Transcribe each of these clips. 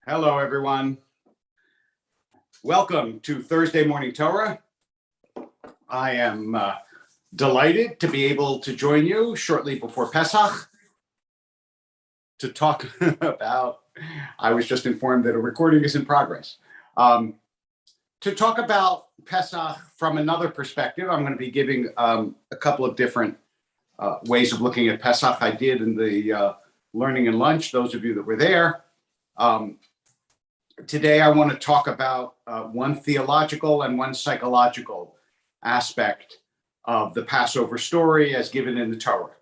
Hello, everyone. Welcome to Thursday Morning Torah. I am delighted to be able to join you shortly before Pesach to talk about, I was just informed that a recording is in progress, to talk about Pesach from another perspective. I'm going to be giving a couple of different ways of looking at Pesach. I did in the Learning and Lunch, those of you that were there. Today, I want to talk about one theological and one psychological aspect of the Passover story as given in the Torah.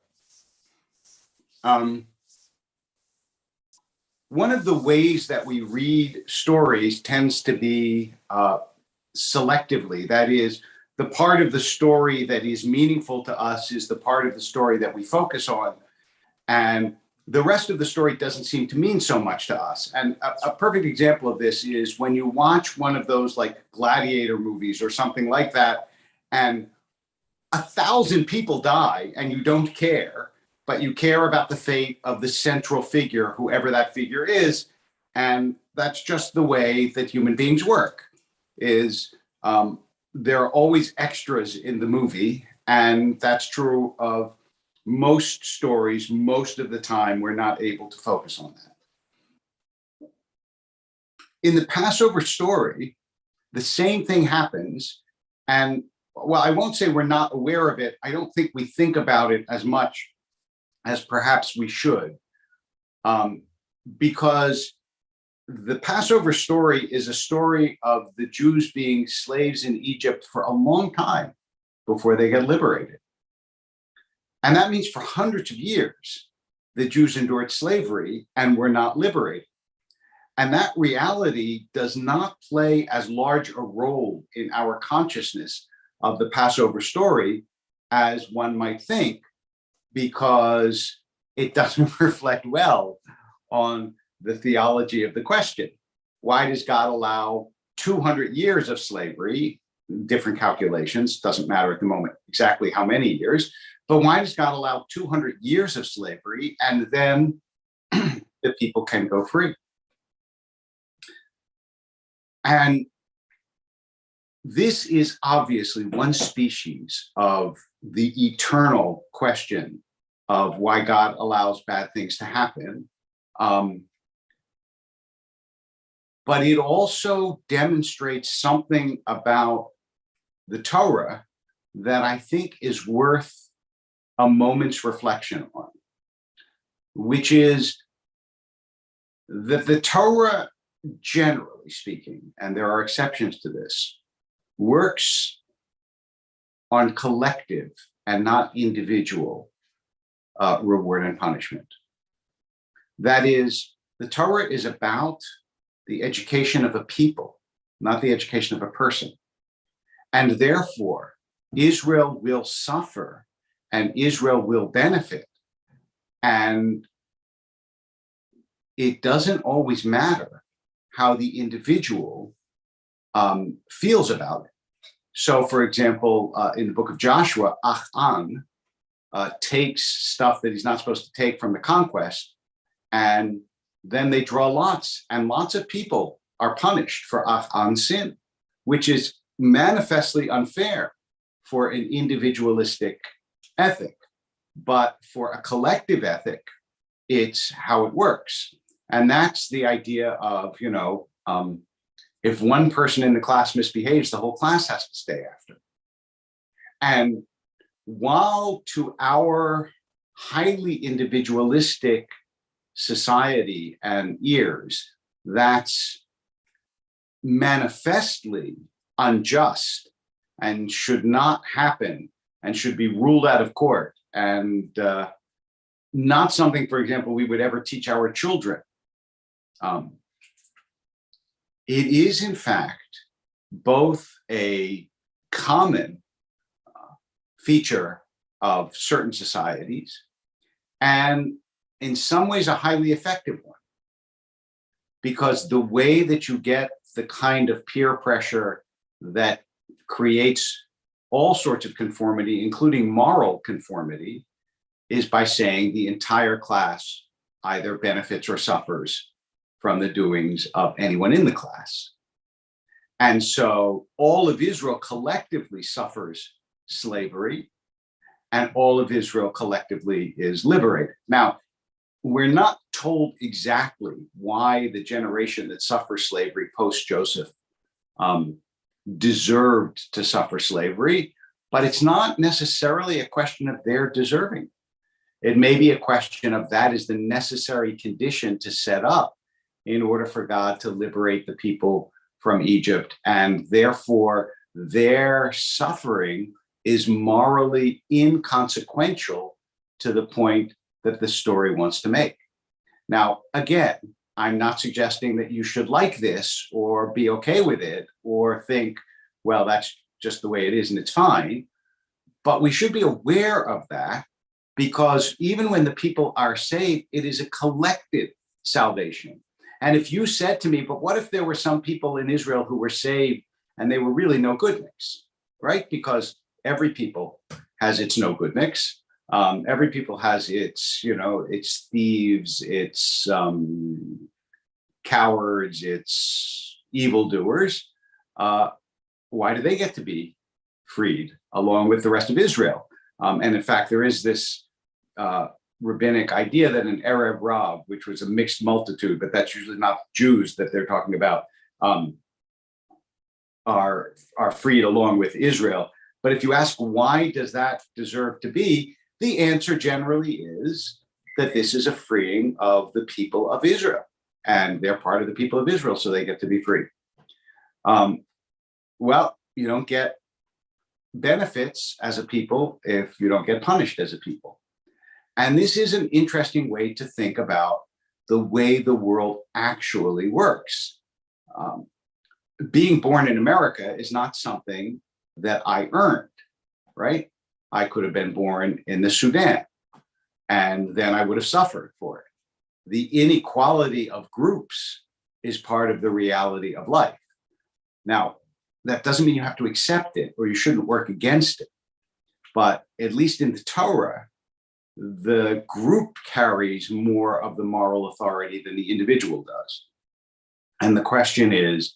One of the ways that we read stories tends to be selectively. That is, the part of the story that is meaningful to us is the part of the story that we focus on. And the rest of the story doesn't seem to mean so much to us. And a perfect example of this is when you watch one of those like gladiator movies or something like that, and 1,000 people die and you don't care, but you care about the fate of the central figure, whoever that figure is. And that's just the way that human beings work, is there are always extras in the movie. And that's true of most stories. Most of the time, we're not able to focus on that. In the Passover story, the same thing happens. And while I won't say we're not aware of it, I don't think we think about it as much as perhaps we should, because the Passover story is a story of the Jews being slaves in Egypt for a long time before they get liberated. And that means for hundreds of years, the Jews endured slavery and were not liberated. And that reality does not play as large a role in our consciousness of the Passover story as one might think, because it doesn't reflect well on the theology of the question. Why does God allow 200 years of slavery? Different calculations, doesn't matter at the moment exactly how many years, but why does God allow 200 years of slavery and then the people can go free? And this is obviously one species of the eternal question of why God allows bad things to happen. But it also demonstrates something about the Torah that I think is worth a moment's reflection on, which is that the Torah, generally speaking, and there are exceptions to this, works on collective and not individual reward and punishment. That is, the Torah is about the education of a people, not the education of a person. And therefore, Israel will suffer and Israel will benefit. And it doesn't always matter how the individual feels about it. So, for example, in the book of Joshua, Achan takes stuff that he's not supposed to take from the conquest, and then they draw lots, and lots of people are punished for Achan's sin, which is manifestly unfair for an individualistic ethic. But for a collective ethic, it's how it works. And that's the idea of, if one person in the class misbehaves, the whole class has to stay after. And while to our highly individualistic society and ears, that's manifestly unjust and should not happen and should be ruled out of court, and not something, for example, we would ever teach our children. It is, in fact, both a common feature of certain societies and in some ways a highly effective one, because the way that you get the kind of peer pressure that creates all sorts of conformity, including moral conformity, is by saying the entire class either benefits or suffers from the doings of anyone in the class. And so all of Israel collectively suffers slavery, and all of Israel collectively is liberated. Now, we're not told exactly why the generation that suffers slavery post-Joseph deserved to suffer slavery, but it's not necessarily a question of their deserving. It may be a question of that is the necessary condition to set up in order for God to liberate the people from Egypt, and therefore their suffering is morally inconsequential to the point that the story wants to make. Now, again, I'm not suggesting that you should like this or be okay with it or think, well, that's just the way it is and it's fine. But we should be aware of that, because even when the people are saved, it is a collective salvation. And if you said to me, but what if there were some people in Israel who were saved and they were really no good mix, right? Because every people has its no good mix. Every people has its, its thieves, its cowards, its evildoers. Why do they get to be freed along with the rest of Israel? And in fact, there is this rabbinic idea that an Arab Rab, which was a mixed multitude, but that's usually not Jews that they're talking about, are freed along with Israel. But if you ask why does that deserve to be, the answer generally is that this is a freeing of the people of Israel, and they're part of the people of Israel, so they get to be free. Well, you don't get benefits as a people if you don't get punished as a people. And this is an interesting way to think about the way the world actually works. Being born in America is not something that I earned, right? I could have been born in the Sudan, and then I would have suffered for it. The inequality of groups is part of the reality of life. Now, that doesn't mean you have to accept it or you shouldn't work against it. But at least in the Torah, the group carries more of the moral authority than the individual does. And the question is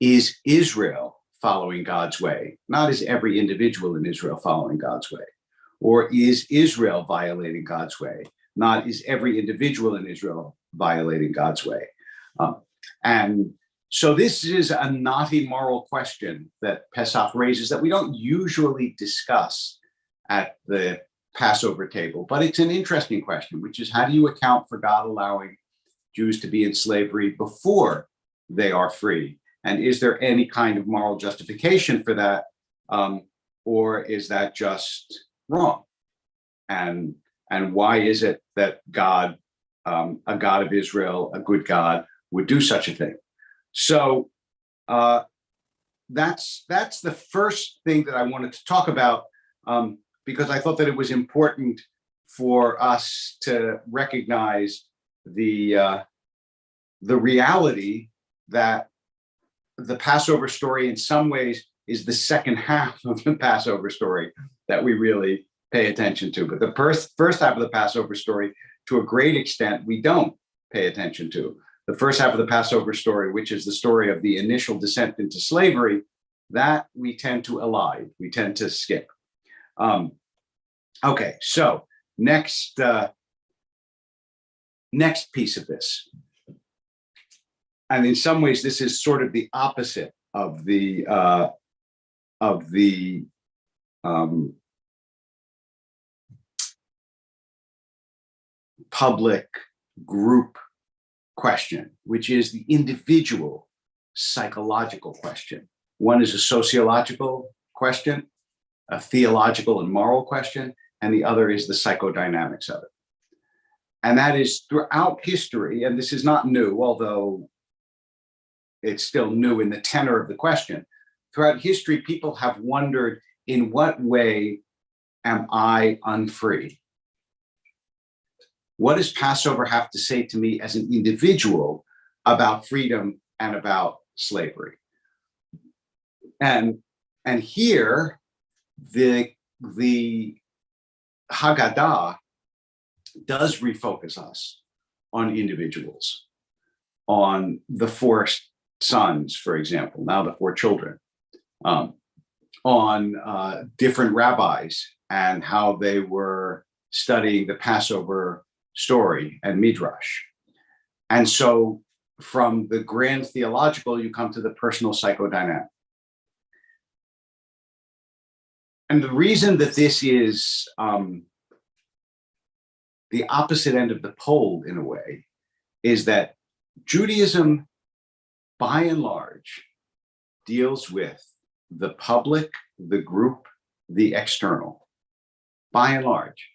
Israel following God's way? Not is every individual in Israel following God's way? Or is Israel violating God's way? Not is every individual in Israel violating God's way? And so this is a knotty moral question that Pesach raises that we don't usually discuss at the Passover table, but it's an interesting question, which is how do you account for God allowing Jews to be in slavery before they are free? And is there any kind of moral justification for that? Or is that just wrong? And why is it that God, a God of Israel, a good God, would do such a thing? So that's the first thing that I wanted to talk about, because I thought that it was important for us to recognize the reality that the Passover story in some ways is the second half of the Passover story that we really pay attention to. But the first half of the Passover story, to a great extent, we don't pay attention to. The first half of the Passover story, which is the story of the initial descent into slavery, that we tend to elide, we tend to skip. Okay, so next piece of this. And in some ways, this is sort of the opposite of the public group question, which is the individual psychological question. One is a sociological question, a theological and moral question, and the other is the psychodynamics of it. And that is throughout history, and this is not new, although it's still new in the tenor of the question. Throughout history, people have wondered, in what way am I unfree? What does Passover have to say to me as an individual about freedom and about slavery? And here, the Haggadah does refocus us on individuals, on the four sons, for example, now the four children, on different rabbis and how they were studying the Passover story and Midrash. And so from the grand theological, you come to the personal psychodynamic. And the reason that this is the opposite end of the pole in a way is that Judaism, by and large, deals with the public, the group, the external, by and large.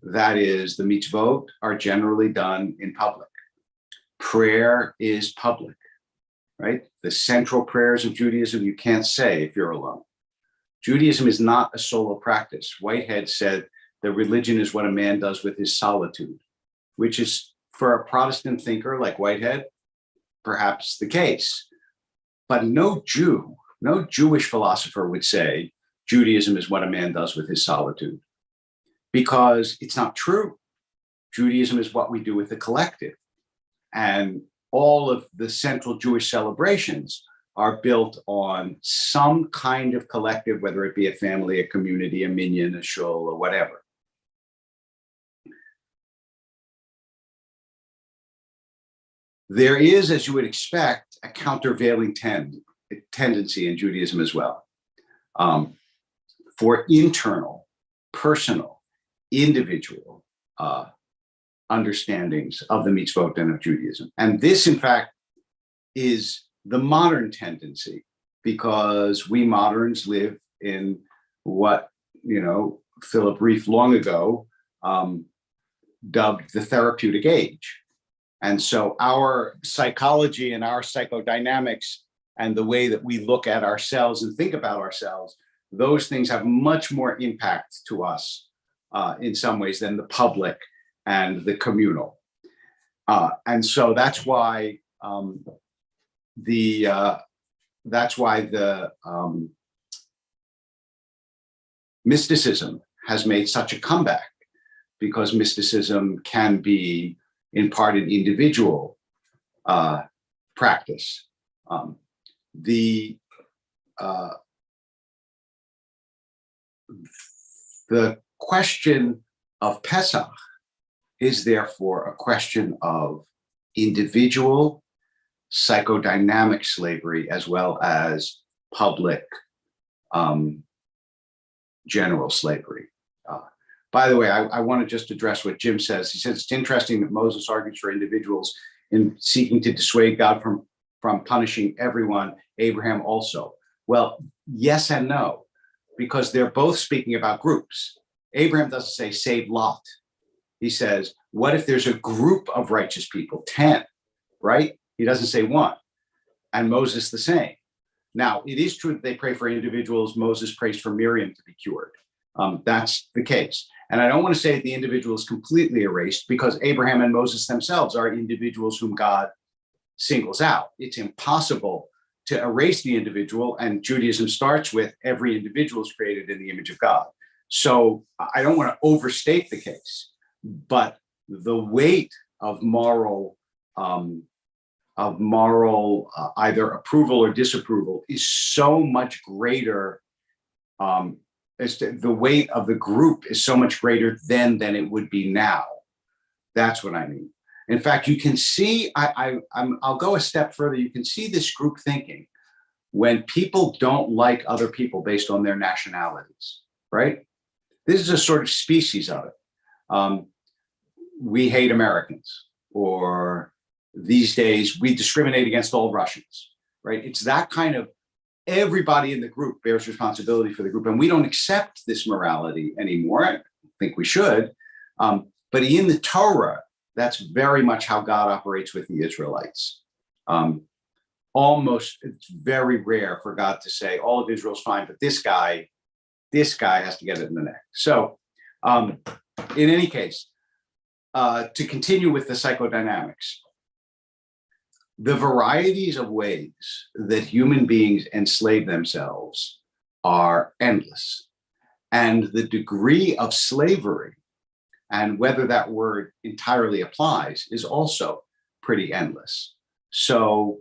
That is, the mitzvot are generally done in public. Prayer is public, right? The central prayers of Judaism, you can't say if you're alone. Judaism is not a solo practice. Whitehead said that religion is what a man does with his solitude, which is, for a Protestant thinker like Whitehead, perhaps the case. But no Jew, no Jewish philosopher would say Judaism is what a man does with his solitude, because it's not true. Judaism is what we do with the collective. And all of the central Jewish celebrations are built on some kind of collective, whether it be a family, a community, a minyan, a shul, or whatever. There is, as you would expect, a countervailing tendency in Judaism as well, for internal, personal, individual understandings of the mitzvot and of Judaism. And this, in fact, is the modern tendency, because we moderns live in what, Philip Reef long ago dubbed the therapeutic age. And so our psychology and our psychodynamics and the way that we look at ourselves and think about ourselves, those things have much more impact to us in some ways than the public and the communal. And so that's why the mysticism has made such a comeback, because mysticism can be in part an individual practice. The question of Pesach is therefore a question of individual psychodynamic slavery as well as public general slavery. By the way, I want to just address what Jim says. He says it's interesting that Moses argues for individuals in seeking to dissuade God from punishing everyone, Abraham also. Well, yes and no, because they're both speaking about groups. Abraham doesn't say save Lot. He says, what if there's a group of righteous people, 10, right? He doesn't say one. And Moses the same. Now, it is true that they pray for individuals. Moses prays for Miriam to be cured. That's the case. And I don't want to say that the individual is completely erased, because Abraham and Moses themselves are individuals whom God singles out. It's impossible to erase the individual, and Judaism starts with every individual is created in the image of God. So I don't want to overstate the case, but the weight of moral either approval or disapproval is so much greater. The weight of the group is so much greater then than it would be now. That's what I mean. In fact, you can see, I'll go a step further. You can see this group thinking when people don't like other people based on their nationalities, right? This is a sort of species of it. We hate Americans, or these days we discriminate against all Russians, right? It's that kind of, everybody in the group bears responsibility for the group, and we don't accept this morality anymore. I think we should. But in the Torah, that's very much how God operates with the Israelites. It's very rare for God to say, all of Israel's fine, but this guy has to get it in the neck. So in any case, to continue with the psychodynamics, the varieties of ways that human beings enslave themselves are endless. And the degree of slavery, and whether that word entirely applies, is also pretty endless. So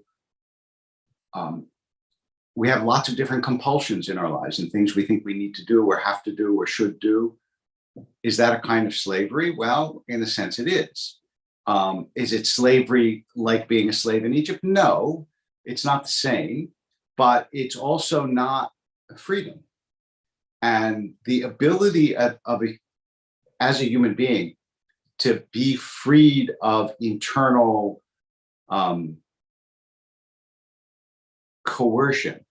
we have lots of different compulsions in our lives and things we think we need to do or have to do or should do. Is that a kind of slavery? Well, in a sense, it is. Is it slavery like being a slave in Egypt? No, it's not the same, but it's also not freedom. And the ability as a human being to be freed of internal coercion,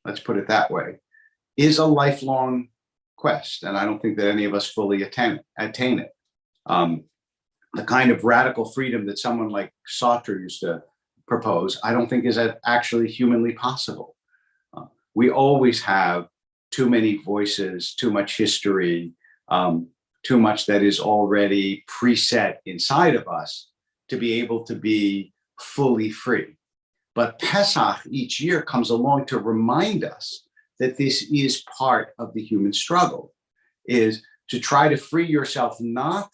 let's put it that way, is a lifelong quest. And I don't think that any of us fully attain it. The kind of radical freedom that someone like Sartre used to propose, I don't think is actually humanly possible. We always have too many voices, too much history, too much that is already preset inside of us to be able to be fully free. But Pesach each year comes along to remind us that this is part of the human struggle, is to try to free yourself, not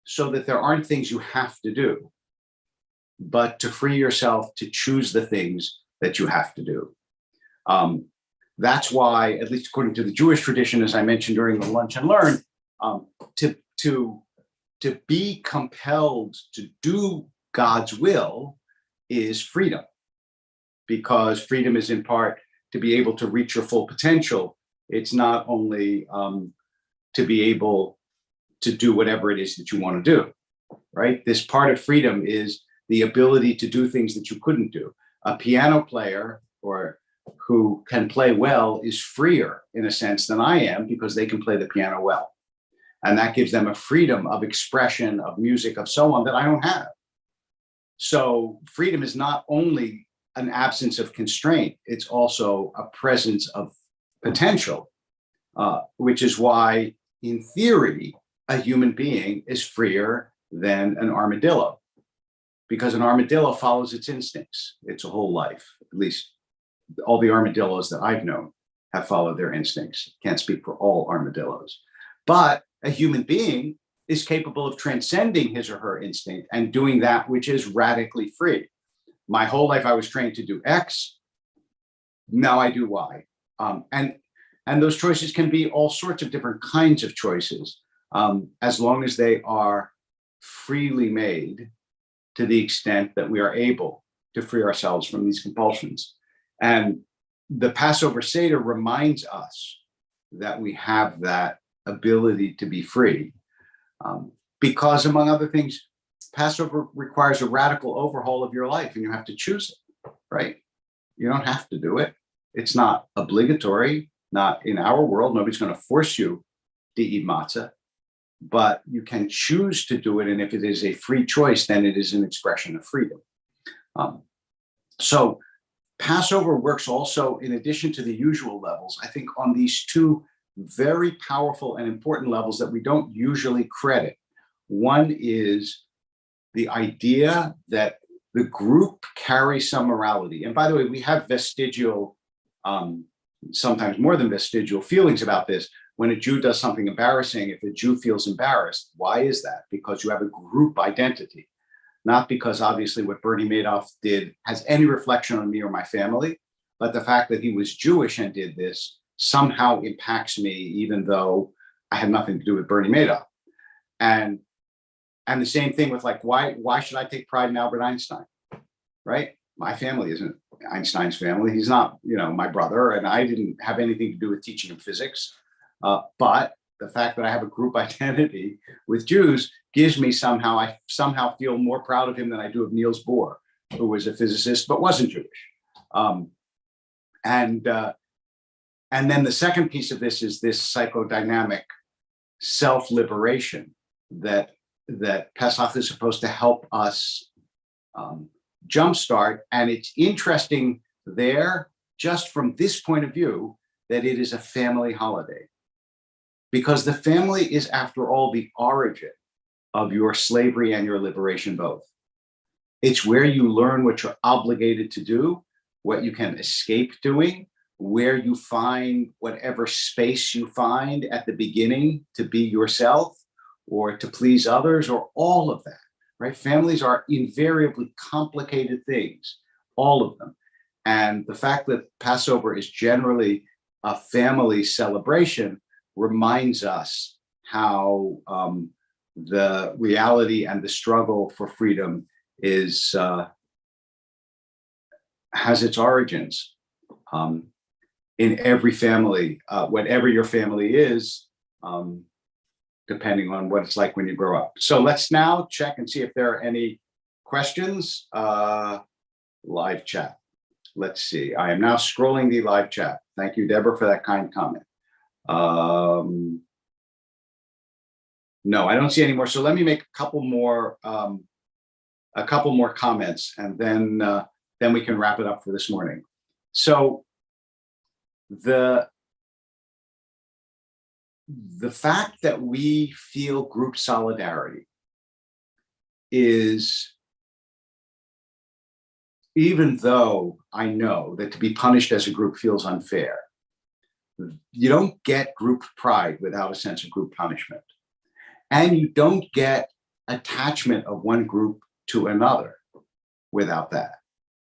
so that there aren't things you have to do, but to free yourself to choose the things that you have to do. That's why, at least according to the Jewish tradition, as I mentioned during the Lunch and Learn, to be compelled to do God's will is freedom, because freedom is in part to be able to reach your full potential. It's not only to be able to do whatever it is that you want to do, right? This part of freedom is the ability to do things that you couldn't do. A piano player or who can play well is freer in a sense than I am, because they can play the piano well. And that gives them a freedom of expression, of music, of so on, that I don't have. So freedom is not only an absence of constraint, it's also a presence of potential, which is why, in theory, a human being is freer than an armadillo, because an armadillo follows its instincts its whole life. At least all the armadillos that I've known have followed their instincts. Can't speak for all armadillos. But a human being is capable of transcending his or her instinct and doing that which is radically free. My whole life I was trained to do X, now I do Y. And those choices can be all sorts of different kinds of choices, as long as they are freely made to the extent that we are able to free ourselves from these compulsions. And the Passover Seder reminds us that we have that ability to be free, because, among other things, Passover requires a radical overhaul of your life, and you have to choose it, right? You don't have to do it. It's not obligatory. Not in our world. Nobody's going to force you to eat matzah, but you can choose to do it. And if it is a free choice, then it is an expression of freedom. So Passover works also, in addition to the usual levels, I think, on these two very powerful and important levels that we don't usually credit. One is the idea that the group carries some morality. And by the way, we have vestigial, sometimes more than vestigial, feelings about this. When a Jew does something embarrassing, if a Jew feels embarrassed, why is that? Because you have a group identity, not because obviously what Bernie Madoff did has any reflection on me or my family, but the fact that he was Jewish and did this somehow impacts me, even though I had nothing to do with Bernie Madoff. And the same thing with, like, why should I take pride in Albert Einstein, right? My family isn't Einstein's family. He's not, my brother, and I didn't have anything to do with teaching him physics. But the fact that I have a group identity with Jews gives me I somehow feel more proud of him than I do of Niels Bohr, who was a physicist but wasn't Jewish. And then the second piece of this is this psychodynamic self-liberation that Pesach is supposed to help us jumpstart. And it's interesting there, just from this point of view, that it is a family holiday, because the family is, after all, the origin of your slavery and your liberation both. It's where you learn what you're obligated to do, what you can escape doing, where you find whatever space you find at the beginning to be yourself or to please others, or all of that. right? Families are invariably complicated things, all of them. And the fact that Passover is generally a family celebration reminds us how the reality and the struggle for freedom is has its origins in every family, whatever your family is, depending on what it's like when you grow up. So let's now check and see if there are any questions. Live chat. Let's see. I am now scrolling the live chat. Thank you, Deborah, for that kind comment. No, I don't see any more. So let me make a couple more comments, and then we can wrap it up for this morning. So the fact that we feel group solidarity is, even though I know that to be punished as a group feels unfair, you don't get group pride without a sense of group punishment. And you don't get attachment of one group to another without that.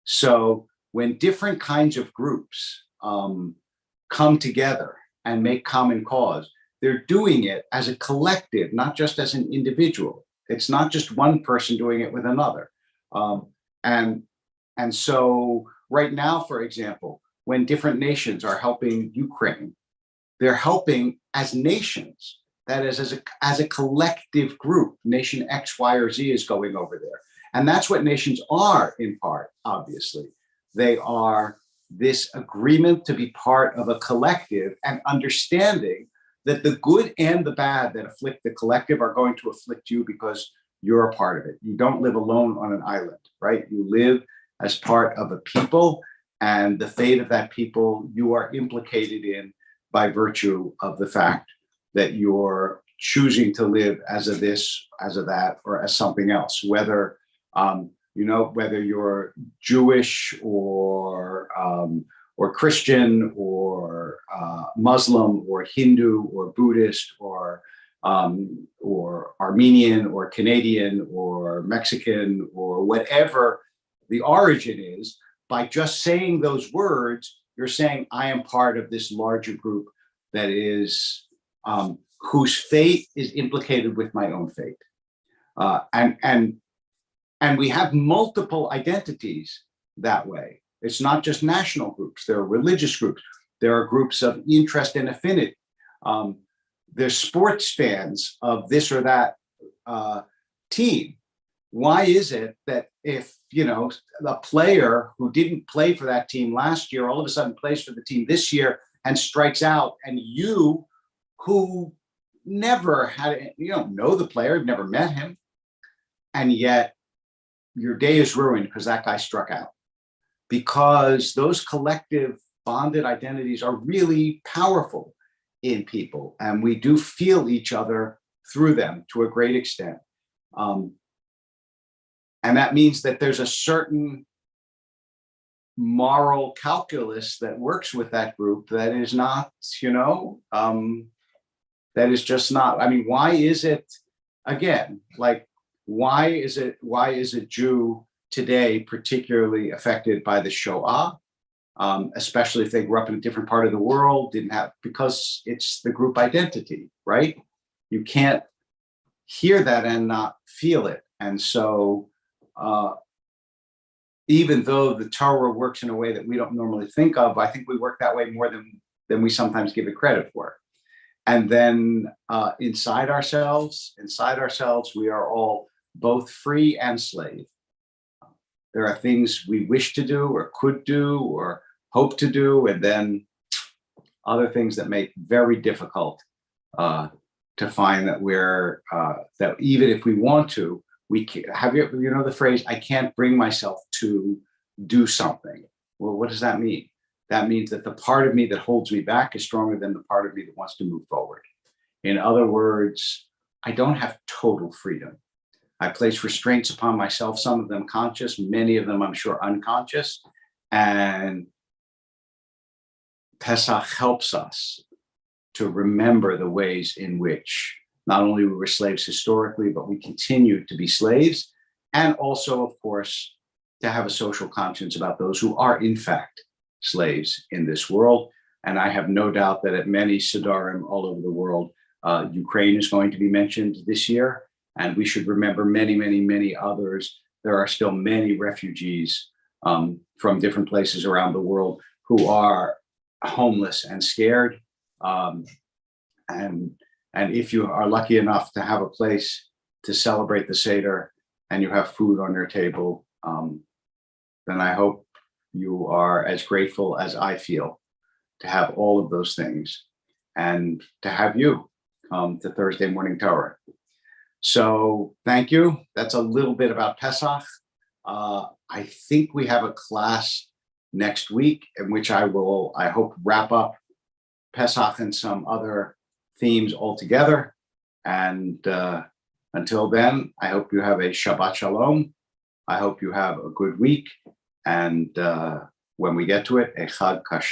So when different kinds of groups come together and make common cause, they're doing it as a collective, not just as an individual. It's not just one person doing it with another. And so right now, for example, when different nations are helping Ukraine, they're helping as nations. That is, as a collective group. Nation X, Y, or Z is going over there. And that's what nations are in part, obviously. They are this agreement to be part of a collective and understanding that the good and the bad that afflict the collective are going to afflict you because you're a part of it. You don't live alone on an island, right? You live as part of a people, and the fate of that people you are implicated in by virtue of the fact that you're choosing to live as a this, as a that, or as something else, whether whether you're Jewish or Christian or Muslim or Hindu or Buddhist or Armenian or Canadian or Mexican or whatever the origin is. By just saying those words, you're saying, I am part of this larger group that is whose fate is implicated with my own fate. And we have multiple identities that way. It's not just national groups. There are religious groups. There are groups of interest and affinity. There's sports fans of this or that team. Why is it that if, a player who didn't play for that team last year, all of a sudden plays for the team this year and strikes out, and you, who never had, you don't know the player, you've never met him, and yet your day is ruined because that guy struck out? Because those collective bonded identities are really powerful in people, and we do feel each other through them to a great extent. And that means that there's a certain moral calculus that works with that group that is not, that is just not. I mean, why is it, again, like, why is a Jew today particularly affected by the Shoah, especially if they grew up in a different part of the world, because it's the group identity, right? You can't hear that and not feel it. And so even though the Torah works in a way that we don't normally think of, I think we work that way more than we sometimes give it credit for. And then inside ourselves, we are all both free and slave. There are things we wish to do or could do or hope to do, and then other things that make it very difficult to find that we're, that even if we want to, we can't. Have you the phrase, I can't bring myself to do something? Well, what does that mean? That means that the part of me that holds me back is stronger than the part of me that wants to move forward. In other words, I don't have total freedom. I place restraints upon myself, some of them conscious, many of them, I'm sure, unconscious. And Pesach helps us to remember the ways in which not only we were slaves historically, but we continue to be slaves and also, of course, to have a social conscience about those who are, in fact, slaves in this world. And I have no doubt that at many Siddharim all over the world, Ukraine is going to be mentioned this year. And we should remember many, many, many others. There are still many refugees from different places around the world who are homeless and scared. And if you are lucky enough to have a place to celebrate the Seder and you have food on your table, then I hope you are as grateful as I feel to have all of those things and to have you come to Thursday Morning Torah. So thank you. That's a little bit about Pesach. I think we have a class next week in which I hope, wrap up Pesach and some other themes altogether. And until then, I hope you have a Shabbat Shalom. I hope you have a good week. And when we get to it, a Chag Kasher.